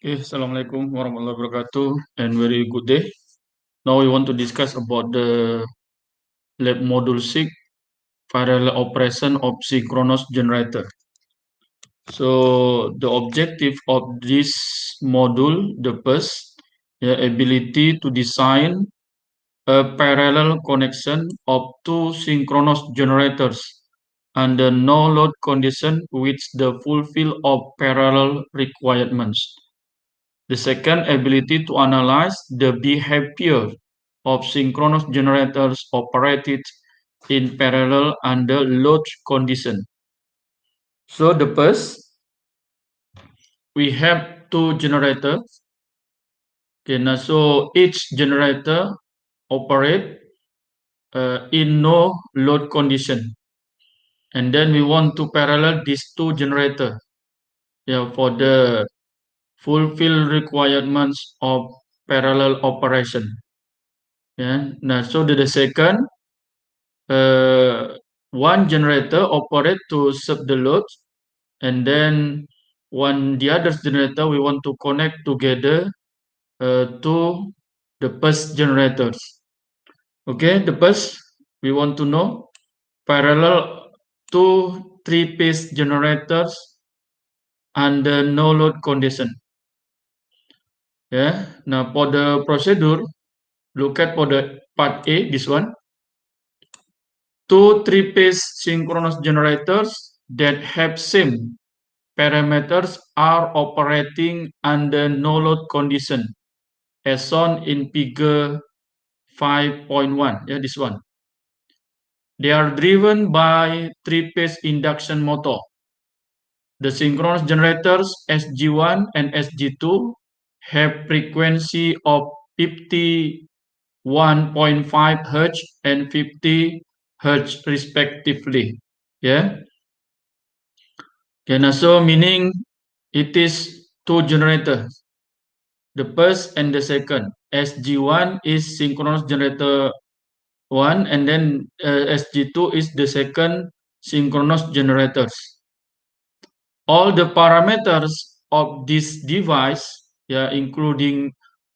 Okay, Assalamualaikum warahmatullahi wabarakatuh and very good day. Now we want to discuss about the lab module 6 parallel operation of synchronous generator. So the objective of this module, the first, ability to design a parallel connection of two synchronous generators under no load condition which the fulfill of parallel requirements. The second, ability to analyze the behavior of synchronous generators operated in parallel under load condition. So the first, we have two generators. Okay, now so each generator operate in no load condition, and then we want to parallel these two generators, for the fulfill requirements of parallel operation. Yeah. Now so the second, one generator operate to serve the load, and then the other generator we want to connect together to the bus generators. Okay, the bus we want to know parallel to three-phase generators under no load condition. Yeah. Now for the procedure, look at for the part A, this one. Two three-phase synchronous generators that have same parameters are operating under no load condition as shown in figure 5.1. Yeah, this one. They are driven by three-phase induction motor. The synchronous generators SG1 and SG2 have frequency of 51.5 Hz and 50 Hz respectively. Yeah. Okay, so meaning it is two generators. The first and the second. SG1 is synchronous generator 1, and then SG2 is the second synchronous generators. All the parameters of this device, including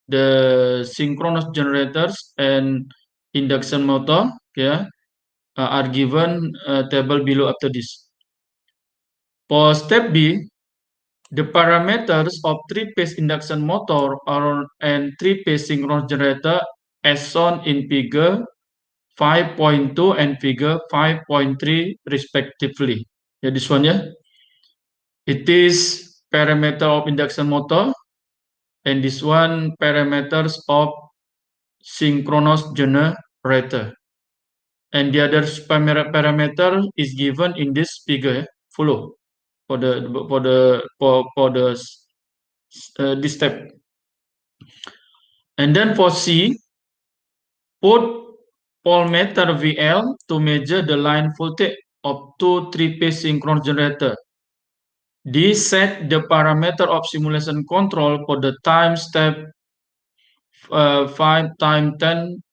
the synchronous generators and induction motor, are given table below after this. For step B, the parameters of three-phase induction motor and three-phase synchronous generator as shown in figure 5.2 and figure 5.3 respectively. Yeah, this one, yeah. It is parameter of induction motor, and this one parameters of synchronous generator. And the other parameter is given in this figure. Follow for this step. And then for C, put voltmeter VL to measure the line voltage of two three-phase synchronous generator. D set the parameter of simulation control for the time step 5 times 10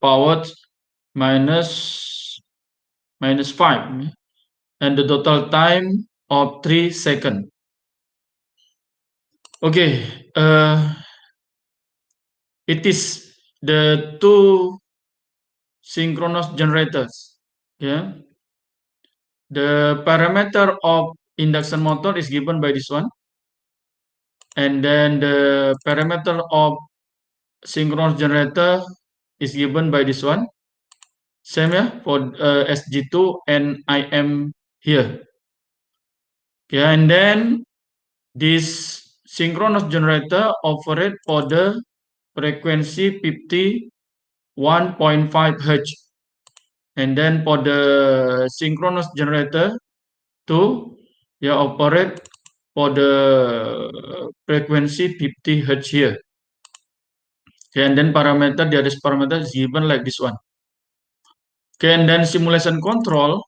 power minus 5, and the total time of 3 seconds. Okay, it is the two synchronous generators. Yeah, the parameter of induction motor is given by this one, and then the parameter of synchronous generator is given by this one. Same, for SG2 and IM here. Okay, and then this synchronous generator operate for the frequency 51.5 Hz. And then for the synchronous generator 2, operate for the frequency 50 Hz here. Okay, and then parameter, the other parameter is given like this one. Okay, and then simulation control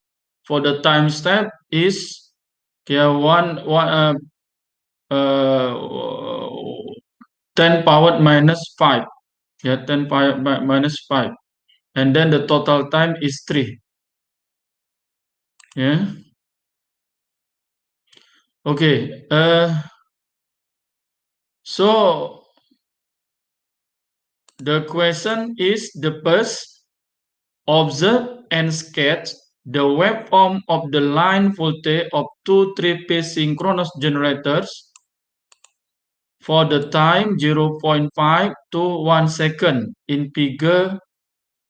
for the time step is 10 power minus 5. 10 power minus 5. And then the total time is 3. Yeah. Okay. So the question is the first observe and sketch the waveform of the line voltage of two three-phase synchronous generators for the time 0.5 to 1 second in figure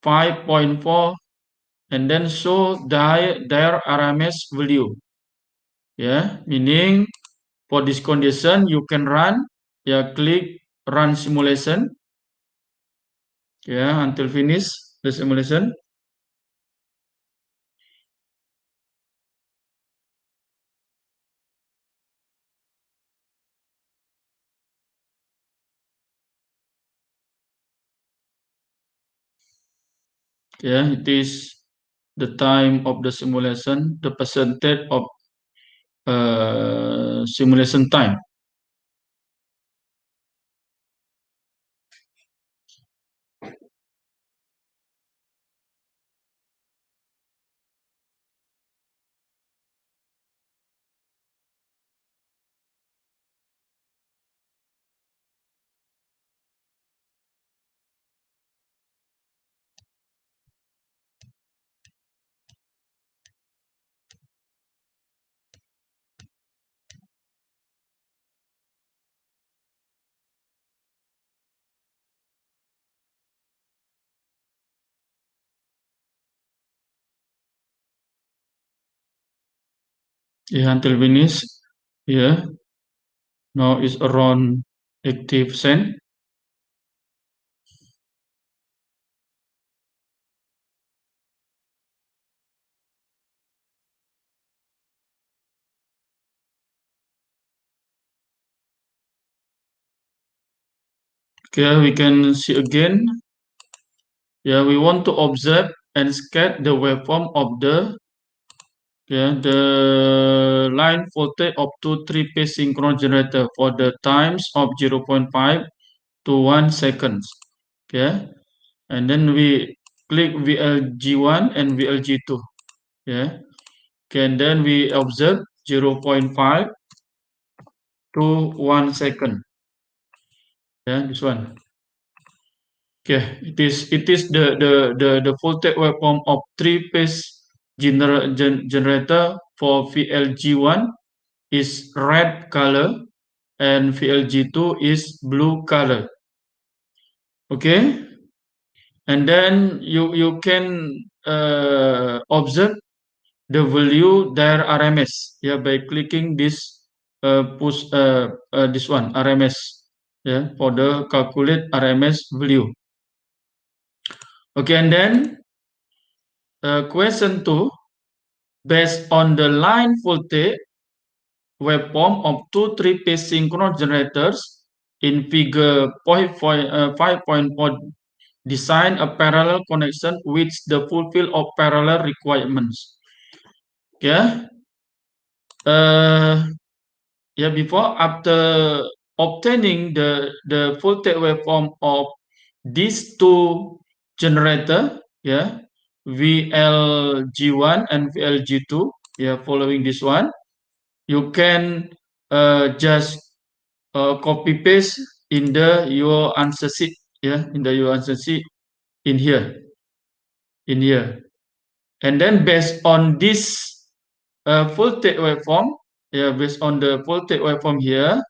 5.4 and then show their RMS value. Yeah, meaning for this condition you can run, yeah, click run simulation, yeah, until finish the simulation. Yeah, it is the time of the simulation, the percentage of simulation time. Yeah, until finish. Yeah, now it's around 80%. Okay, we can see again. Yeah, we want to observe and sketch the waveform of the line voltage of two three-phase synchronous generator for the times of 0.5 to 1 seconds. Okay, and then we click VLG1 and VLG2. Yeah, okay, and then we observe 0.5 to 1 second. Yeah, this one. Okay, it is the voltage waveform of three-phase generator for VLG1 is red color and VLG2 is blue color. Okay, and then you can observe the value their RMS, yeah, by clicking this push this one RMS, yeah, for the calculate RMS value. Okay, and then question 2, based on the line voltage waveform of two three-phase synchronous generators in figure 5.4, design a parallel connection which the fulfill of parallel requirements. Yeah. Uh, yeah. Before after obtaining the voltage waveform of these two generator, yeah, VLG1 and VLG2, yeah, following this one, you can just copy paste in the your answer sheet, yeah, in the your answer sheet in here, and then based on this voltage waveform, yeah, based on the voltage waveform here,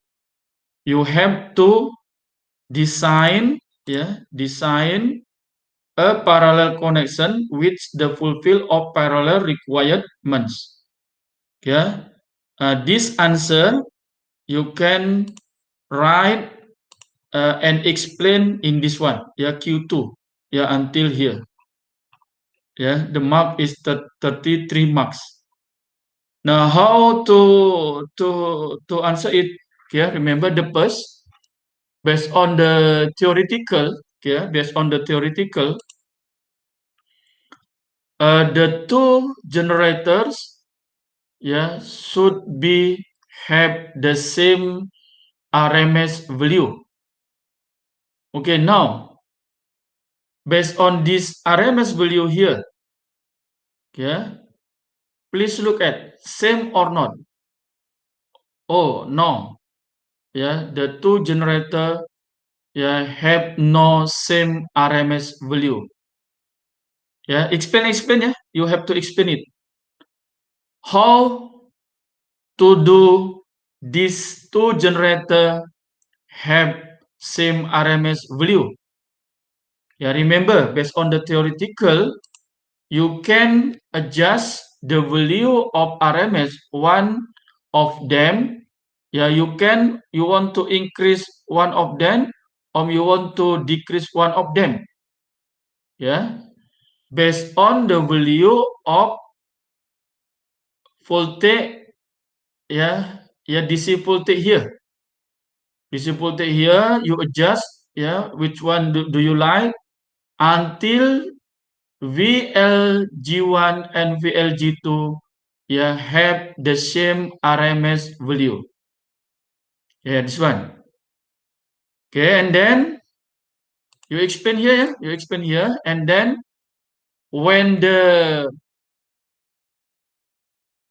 you have to design, yeah, design a parallel connection which the fulfill of parallel requirements. Yeah, this answer you can write and explain in this one. Yeah, Q2. Yeah, until here. Yeah, the mark is 33 marks. Now, how to answer it? Yeah, remember the first based on the theoretical. Yeah, based on the theoretical, the two generators, yeah, should be have the same RMS value. Okay, now based on this RMS value here, yeah, please look at same or not. Oh no, yeah, the two generator, yeah, have no same RMS value. Yeah, explain, yeah. You have to explain it. How to do these two generator have same RMS value? Yeah, remember, based on the theoretical, you can adjust the value of RMS one of them. Yeah, you want to increase one of them, or you want to decrease one of them. Yeah, based on the value of voltage. Yeah, DC voltage here. DC voltage here, you adjust. Yeah, which one do you like until VLG1 and VLG2, yeah, have the same RMS value. Yeah, this one. Okay, and then you explain here, yeah? You explain here, and then when the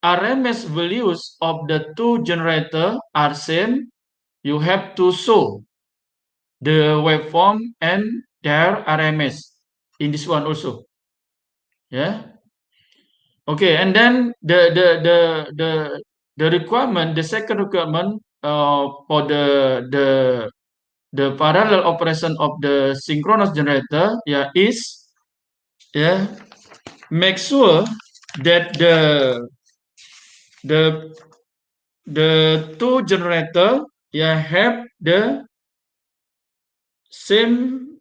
RMS values of the two generator are same, you have to show the waveform and their RMS in this one also. Yeah. Okay, and then the requirement, the second requirement for the parallel operation of the synchronous generator, yeah, is, yeah, make sure that the the two generator, yeah, have the same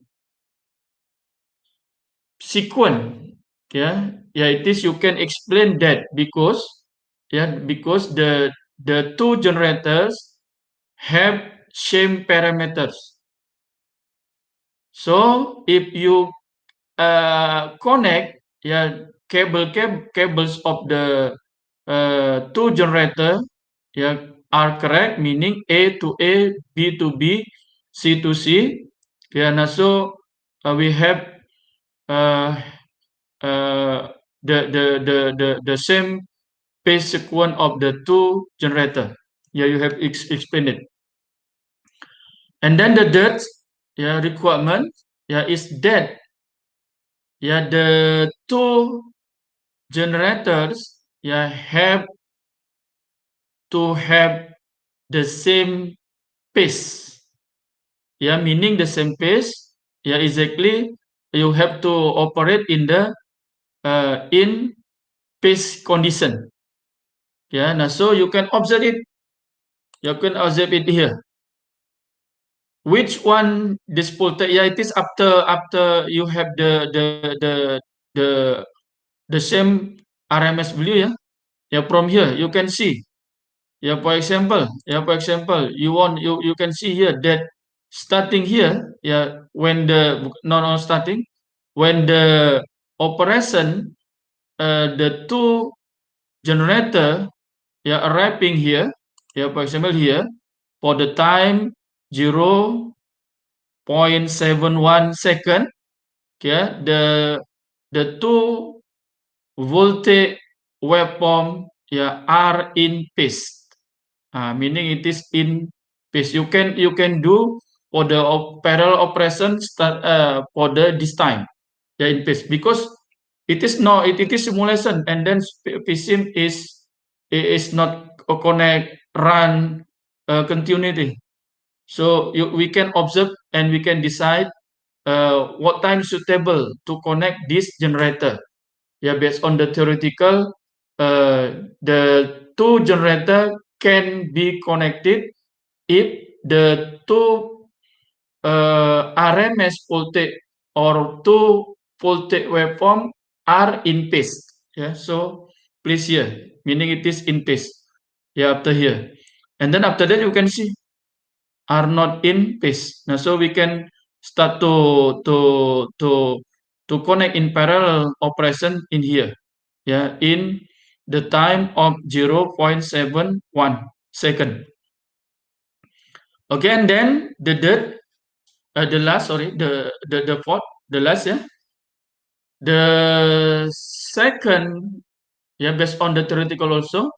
sequence. Yeah, it is, you can explain that because, yeah, because the two generators have same parameters. So if you connect, yeah, cables of the two generator, yeah, are correct, meaning A to A, B to B, C to C. Yeah, now so we have uh, uh, the same phase sequence of the two generator. Yeah, you have explained it. And then the third, yeah, requirement, yeah, is that, yeah, the two generators, yeah, have to have the same pace. Yeah, meaning the same pace. Yeah, exactly. You have to operate in the in pace condition. Yeah, now so you can observe it. You can observe it here. Which one disputed? Yeah, it is after you have the the same RMS value. Yeah, from here you can see. You can see here that starting here, yeah, when the no starting, when the operation, the two generator, yeah, arriving here, yeah, for example here, for the time 0.71 second, yeah, the two voltage waveform, yeah, are in phase. Meaning it is in phase. You can do for the parallel operation start for the this time, yeah, in phase, because it is simulation, and then PSIM is not connect run continuity. So we can observe and we can decide what time suitable to connect this generator. Yeah, based on the theoretical, the two generator can be connected if the two RMS voltage or two voltage waveform are in phase. Yeah, so please here, meaning it is in phase. Yeah, after here, and then after that you can see are not in phase. Now, so we can start to connect in parallel operation in here. Yeah, in the time of 0.71 second. Okay, and then the last, sorry, the fourth, the last, yeah, the second, yeah, based on the theoretical also,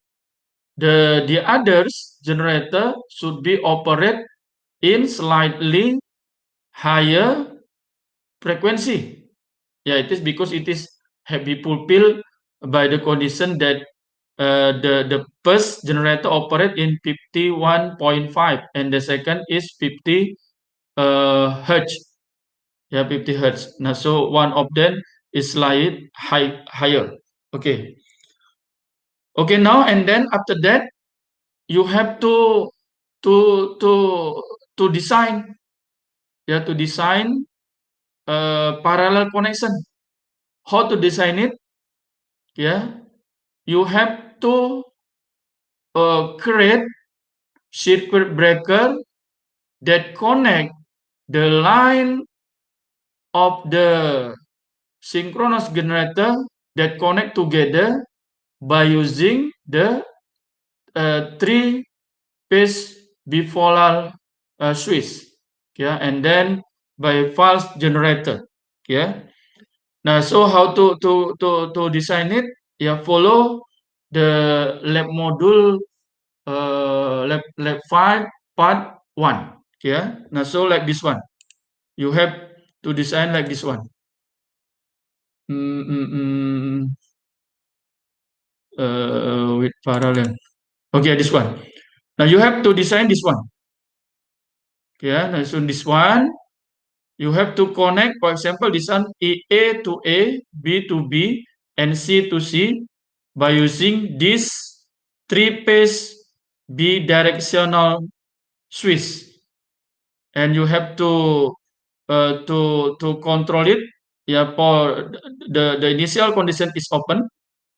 The others generator should be operate in slightly higher frequency. Yeah, it is because it is heavy fulfilled by the condition that the first generator operate in 51.5 and the second is 50 hertz. Yeah, 50 hertz. Now, so one of them is slightly higher. Okay. Okay, now and then after that you have to to to design, yeah, to design parallel connection. How to design it? Yeah, you have to create circuit breaker that connect the line of the synchronous generator that connect together by using the three phase bipolar switch, yeah, and then by false generator, yeah. Now, so how to design it? Yeah, follow the lab module lab 5 part 1. Yeah. Now, so like this one, you have to design like this one. Mm, mm, mm, with parallel. Okay, this one. Now you have to design this one. Yeah. Now, so this one you have to connect, for example, this one A to A, B to B, and C to C by using this three-phase bidirectional switch, and you have to control it. Yeah, for the initial condition is open,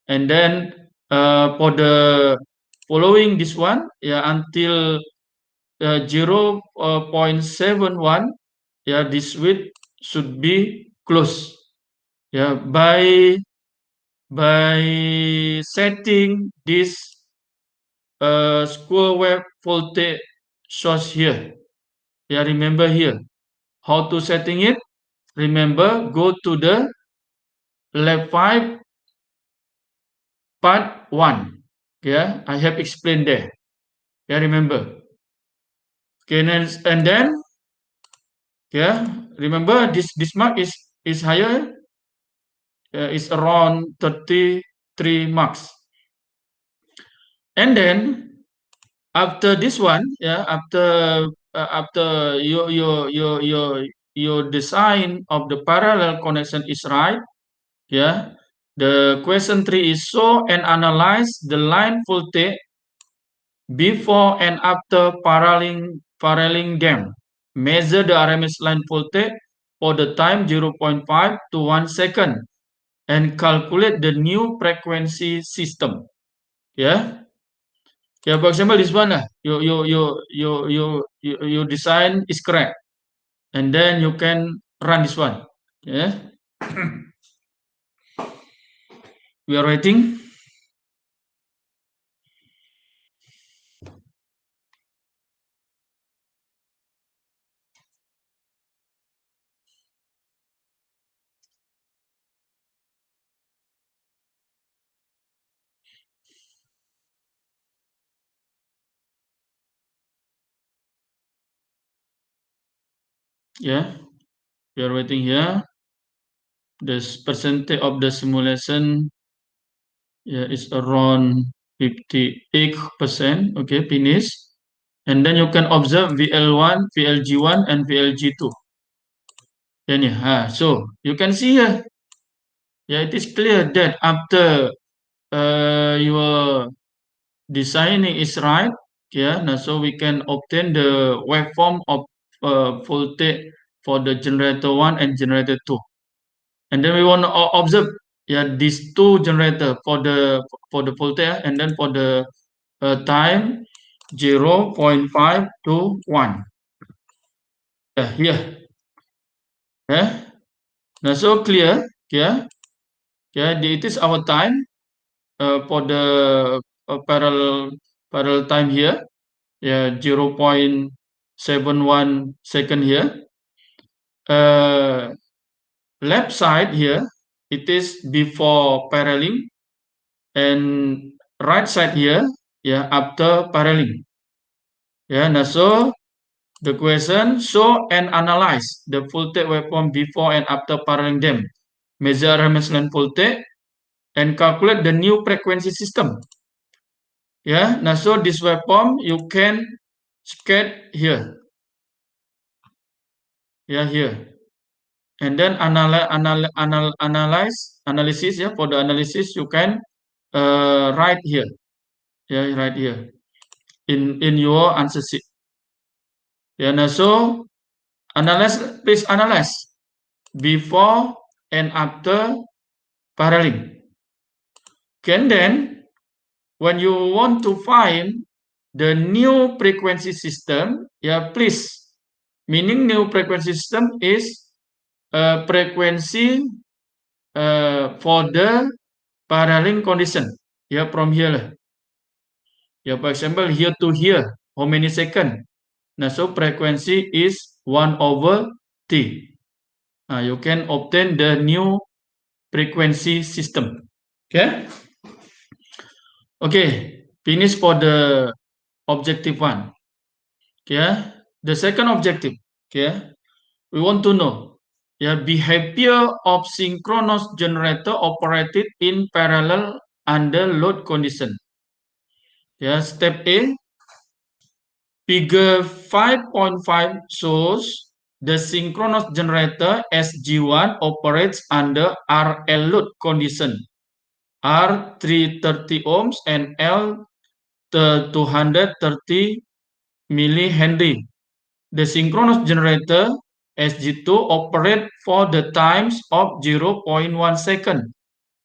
and then for the following this one, yeah, until 0.71, yeah, this switch should be closed. Yeah, by setting this square wave voltage source here. Yeah, remember here how to setting it. Remember, go to the lab 5 part 1. Yeah, I have explained there. Yeah, remember. Okay, and then yeah, remember this mark is higher. Is around 33 marks. And then after this one, yeah, after your design of the parallel connection is right, yeah, the question 3 is show and analyze the line voltage before and after paralleling them. Measure the RMS line voltage for the time 0.5 to 1 second and calculate the new frequency system. Yeah. Yeah, for example, this one, you design is correct, and then you can run this one. Yeah, we are waiting. Yeah, we are waiting here. The percentage of the simulation, yeah, is around 58%. Okay, finish. And then you can observe VL1, VLG1, and VLG2. Then yeah, so you can see here. Yeah, it is clear that after your designing is right, yeah. Now, so we can obtain the waveform of voltage for the generator 1 and generator 2. And then we want to observe, yeah, these two generator for the voltage and then for the time 0.5 to 1. Yeah, here. Yeah. Now, so clear, yeah. Yeah, it is our time for the parallel time here. Yeah, 0.71 second here. Left side here, it is before paralleling, and right side here, after paralleling. Now so the question, show and analyze the voltage waveform before and after paralleling them. Measure RMS line voltage and calculate the new frequency system. Now so this waveform you can sketch here. Here. And then analysis. For the analysis you can write here. Right here in your answer sheet. Now so please analyze before and after paralleling. And then when you want to find the new frequency system, please, meaning new frequency system is frequency for the paralleling condition. From here. For example, here to here, how many seconds? Now, so frequency is 1/T. You can obtain the new frequency system. Okay, finish for the objective 1. The second objective. We want to know behavior of synchronous generator operated in parallel under load condition. Step A. Figure 5.5 shows the synchronous generator SG1 operates under RL load condition, R 330 ohms and L 230 millihenry. The synchronous generator SG2 operates for the times of 0.1 second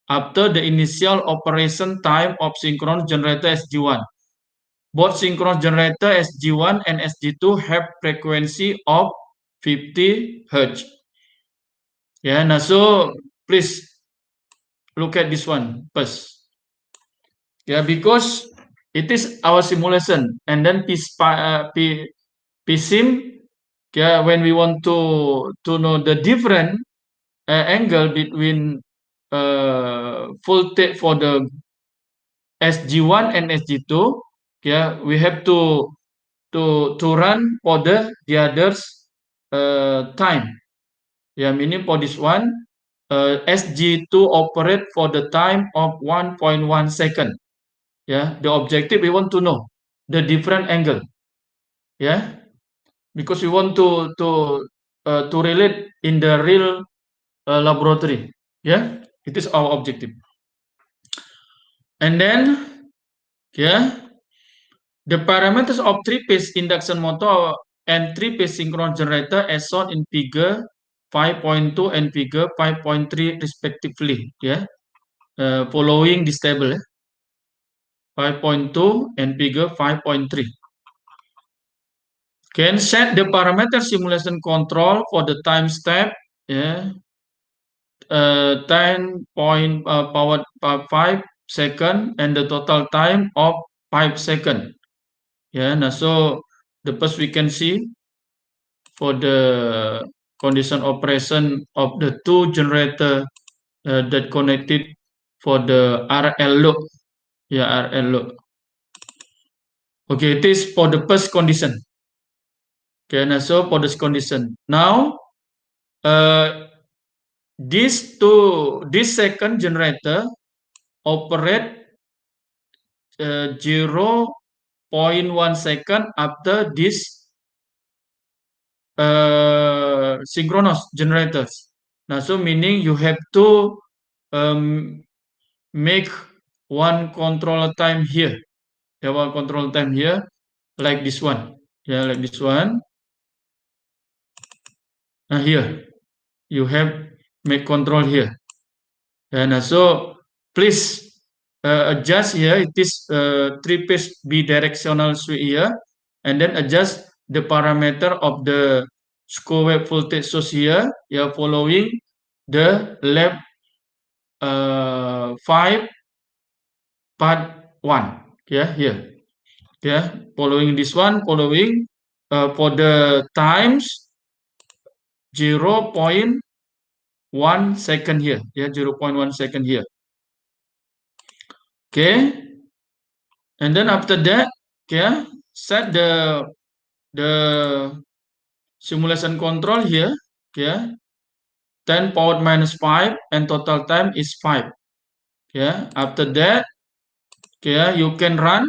after the initial operation time of synchronous generator SG1. Both synchronous generator SG1 and SG2 have frequency of 50 Hz. Now so please look at this one first. Because it is our simulation, and then PSIM, when we want to know the different angle between voltage for the SG1 and SG2, we have to run for the others time. Meaning for this one, SG2 operate for the time of 1.1 second. The objective, we want to know the different angle. Because we want to relate in the real laboratory. It is our objective. And then the parameters of three-phase induction motor and three-phase synchronous generator as shown in figure 5.2 and figure 5.3 respectively. Following this table. 5.2 and figure 5.3. Can set the parameter simulation control for the time step. 10.5 second and the total time of 5 second. Now so the first we can see for the condition operation of the two generator that connected for the RL load. RL load. Okay, it is for the first condition. Now so for this condition. Now this second generator operate 0.1 second after this synchronous generators. Now so meaning you have to make one control time here. One control time here like this one. Like this one. Now here you have make control here. And so please adjust here. It is three-phase bidirectional switch here, and then adjust the parameter of the square wave voltage source here. Following the lab 5 part 1. Here. Following this one. Following for the times 0.1 second here. 0.1 second here. And then after that, okay, set the simulation control here, okay, 10 power minus 5 and total time is 5. Okay, after that, okay, you can run,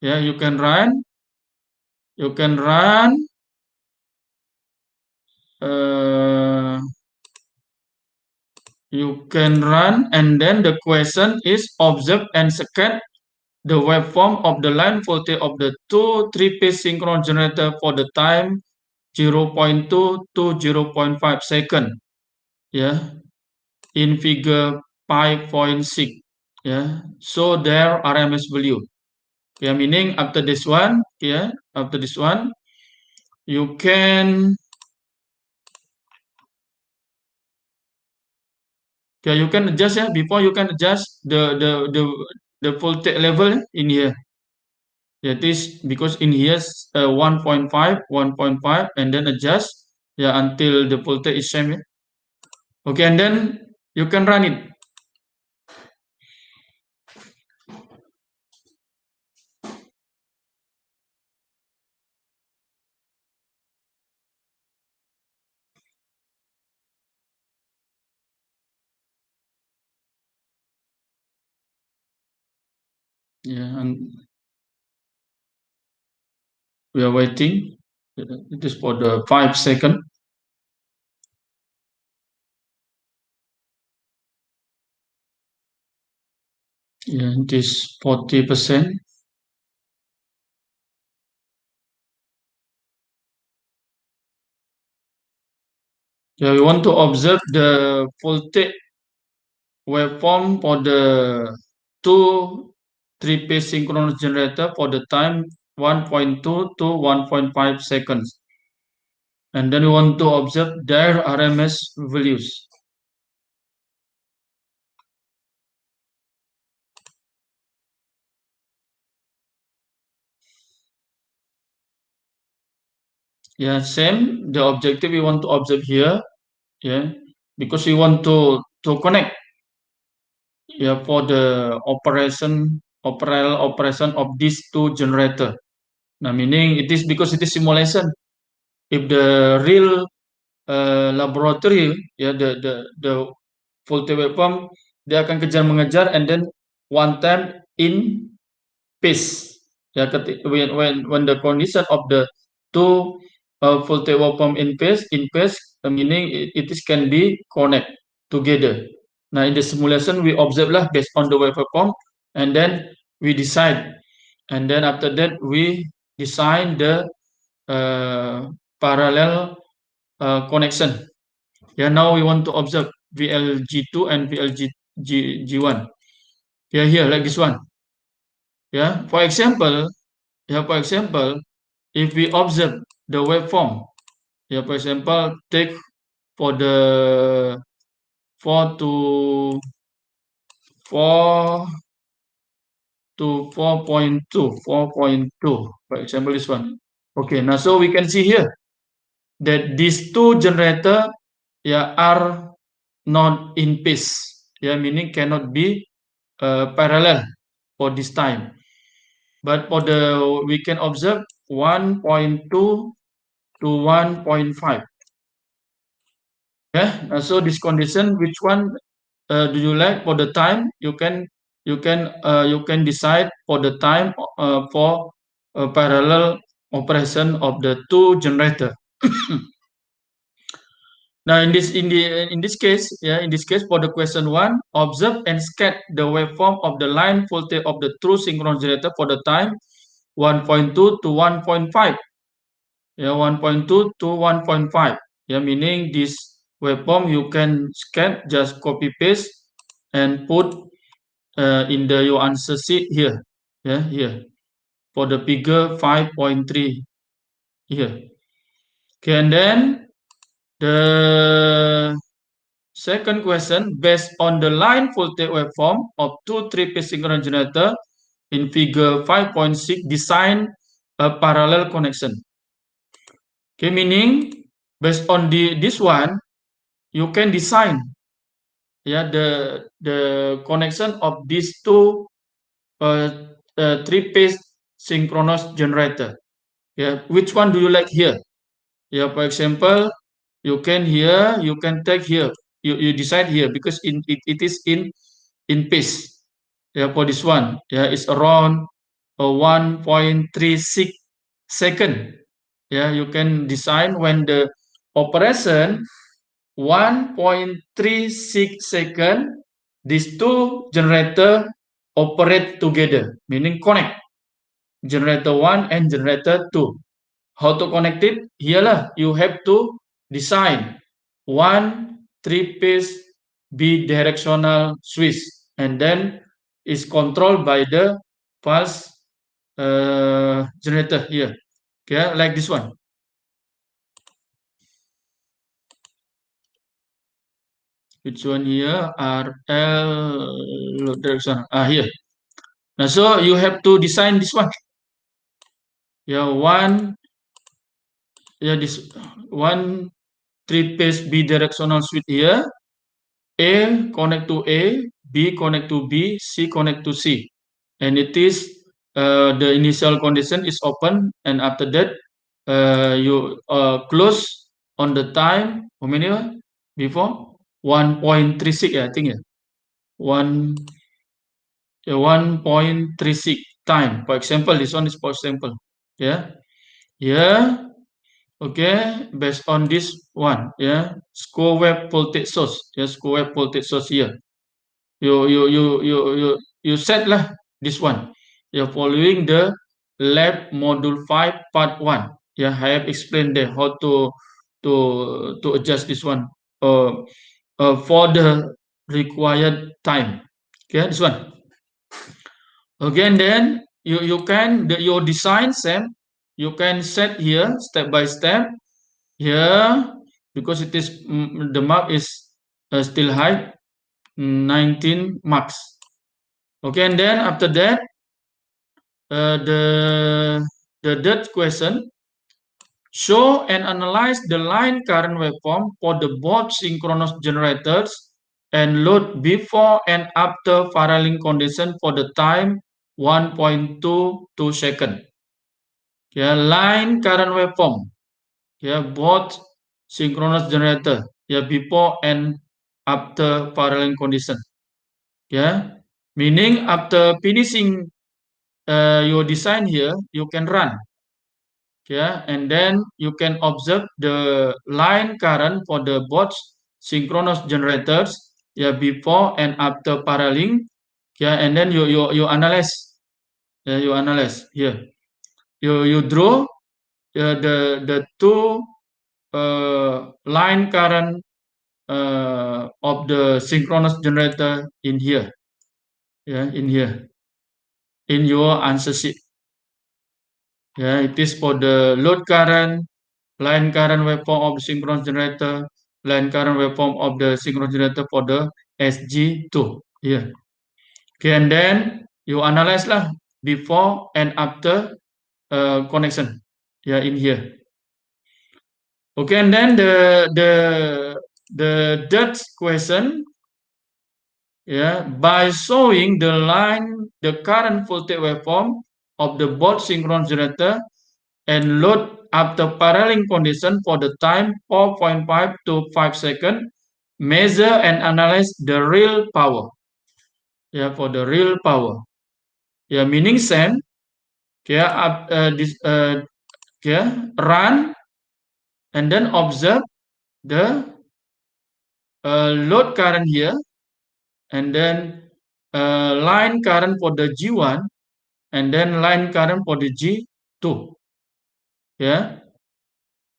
yeah, you can run, uh, and then the question is observe and second the waveform of the line voltage of the two three-phase synchronous generator for the time 0.2 to 0.5 second. Yeah, in figure 5.6. Yeah, so their RMS value. Yeah, meaning after this one, yeah, after this one, you can, yeah, you can adjust, yeah, before you can adjust the voltage level in here. That is because in here 1.5, 1.5, and then adjust, yeah, until the voltage is same. Yeah? Okay, and then you can run it. Yeah, and we are waiting. It is for the 5 second. Yeah, it is 40%. Yeah, we want to observe the voltage waveform for the two three-phase synchronous generator for the time 1.2 to 1.5 seconds. And then we want to observe their RMS values. Yeah, same. The objective we want to observe here, yeah, because we want to connect, yeah, for the operation of these two generator. Now, meaning it is because it is simulation. If the real laboratory, ya, the voltage waveform, dia akan kejar mengejar and then one time in pace. Ya, when the condition of the two voltage waveform in pace, meaning it is can be connect together. Now in the simulation we observe lah based on the waveform and then we decide, and then after that we design the parallel connection. Yeah, now we want to observe VLG2 and VLG1. Yeah, here like this one. Yeah, for example, if we observe the waveform, yeah, for example, take for the 4 to 4 to 4.2, 4.2. For example, this one. Okay, now so we can see here that these two generator, yeah, are not in pace. Yeah, meaning cannot be parallel for this time. But for the we can observe 1.2 to 1.5. Yeah. So this condition, which one do you like for the time? You can decide for the time for parallel operation of the two generator. Now in this case, yeah, in this case for the question one, observe and sketch the waveform of the line voltage of the true synchronous generator for the time 1.2 to 1.5. Yeah, 1.2 to 1.5. Yeah, meaning this waveform you can sketch, just copy paste and put in the your answer sheet here. Yeah, here for the figure 5.3 here. Okay, and then the second question, based on the line voltage waveform of two three-phase synchronous generator in figure 5.6, design a parallel connection. Okay, meaning based on this one, you can design, yeah, the connection of these two three-phase synchronous generator. Yeah, which one do you like here? Yeah, for example, you can here, you can take here. You decide here because it is in pace. Yeah, for this one, yeah, it's around 1.36 second. Yeah, you can design when the operation 1.36 second. These two generator operate together, meaning connect generator one and generator two. How to connect it? Here you have to design one three-phase bidirectional switch, and then is controlled by the pulse generator here. Okay, like this one. Which one here? RL direction. Here. Now, so you have to design this one. Yeah, this one three-phase bidirectional switch here. A connect to A, B connect to B, C connect to C, and it is the initial condition is open, and after that you close on the time. How many before 1.36? I think, yeah, one 1.36 time. For example, this one is for example. Yeah, yeah. Okay, based on this one, yeah, square wave voltage source. Yeah, square wave voltage source here. You set lah this one. You're following the lab module 5 part 1. Yeah, I have explained there how to adjust this one for the required time. Okay, this one. Again, then you can your design same. You can set here step by step here because it is the mark is still high 19 marks. Okay, and then after that, the third question: show and analyze the line current waveform for the both synchronous generators and load before and after Farrelling condition for the time 1.22 second. Yeah, line current waveform. Yeah, both synchronous generator. Yeah, before and after Farrelling condition. Yeah, meaning after finishing your design here, you can run. Yeah, and then you can observe the line current for the both synchronous generators. Yeah, before and after paralleling. Yeah, and then you analyze. Yeah, you analyze here. You draw the two line current of the synchronous generator in here. Yeah, in here in your answer sheet. Yeah, it is for the load current, line current waveform of the synchronous generator, line current waveform of the synchronous generator for the SG2. Here. Okay, and then you analyze lah before and after connection. Yeah, in here. Okay, and then the third question. Yeah, by showing the current voltage waveform of the both synchronous generator and load after paralleling condition for the time 4.5 to 5 seconds, measure and analyze the real power. Yeah, for the real power. Yeah, meaning same. Yeah, run and then observe the load current here, and then line current for the G1, and then line current for the G2. Yeah,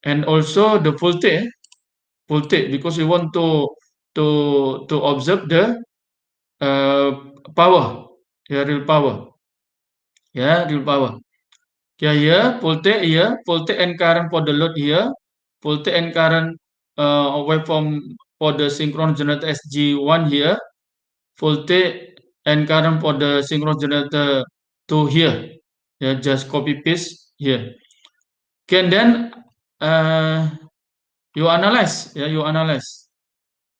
and also the voltage because we want to observe the uh, power. Yeah, real power. Yeah, real power. Yeah, here voltage and current for the load here, voltage and current waveform for the synchronous generator SG1 here, voltage and current for the synchronous generator 2 here. Yeah, just copy paste here. Okay, and then uh, you analyze. Yeah, you analyze.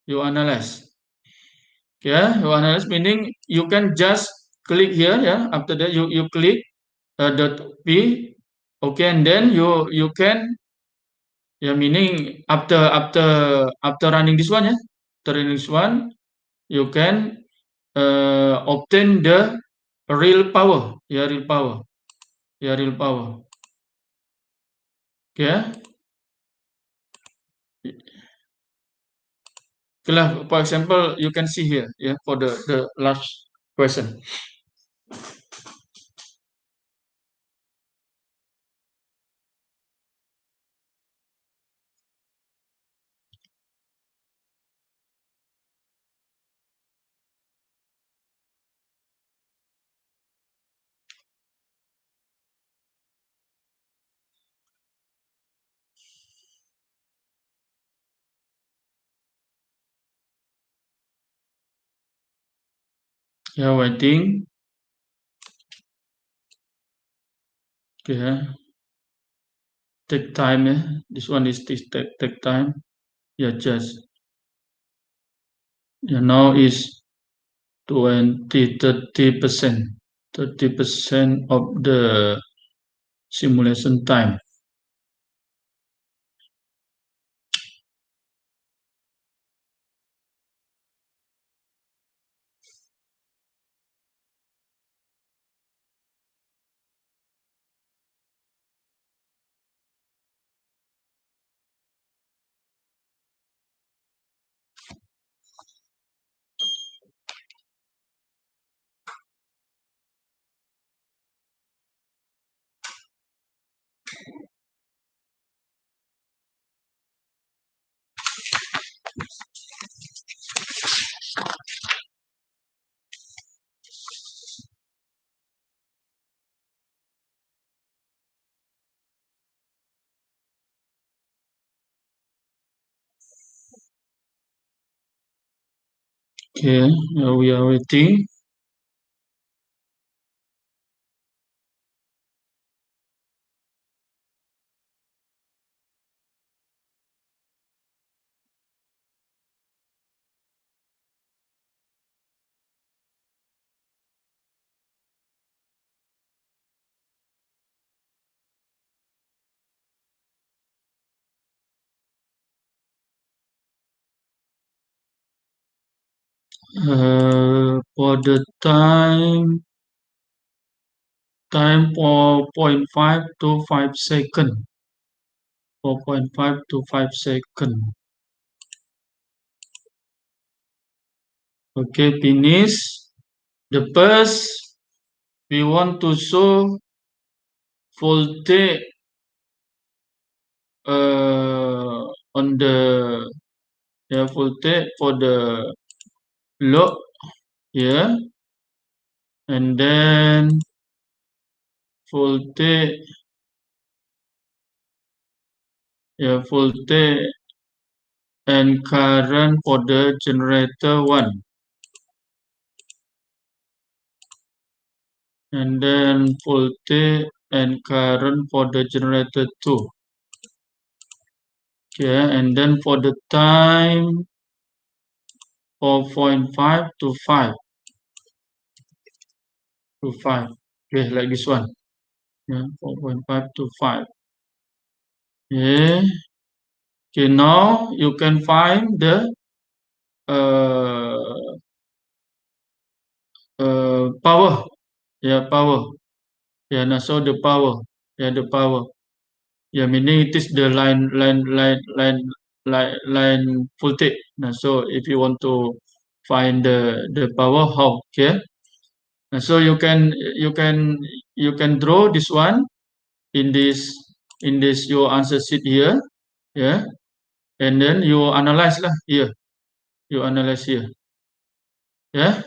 You analyze. Yeah, you analyze meaning you can just click here, yeah. After that, you click dot p, okay, and then you can, yeah, meaning after running this one, yeah, after running this one, you can obtain the real power, yeah, real power, yeah, real power, yeah. For example, you can see here, yeah, for the last question. Yeah, waiting. Okay, yeah. Take time, yeah. This one is this take time. Yeah, just, yeah, now is 30%. 30% of the simulation time. Okay, we are waiting. For the time 4.5 to 5 second. 4.5 to 5 second. Okay, finish. The first, we want to show voltage on the, yeah, voltage for the load, yeah, and then voltage, yeah, voltage and current for the generator 1, and then voltage and current for the generator 2. Yeah, and then for the time 4.5 to 5 to 5. Okay, like this one. Yeah, 4.5 to 5. Yeah. Okay, now you can find the uh, power. Yeah, power. Yeah, now so the power. Yeah, the power. Yeah, meaning it is the line voltage. Now, so if you want to find the power, how? Okay. And so you can draw this one in this your answer sheet here, yeah, and then you analyze lah here. You analyze here, yeah.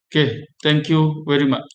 Okay, thank you very much.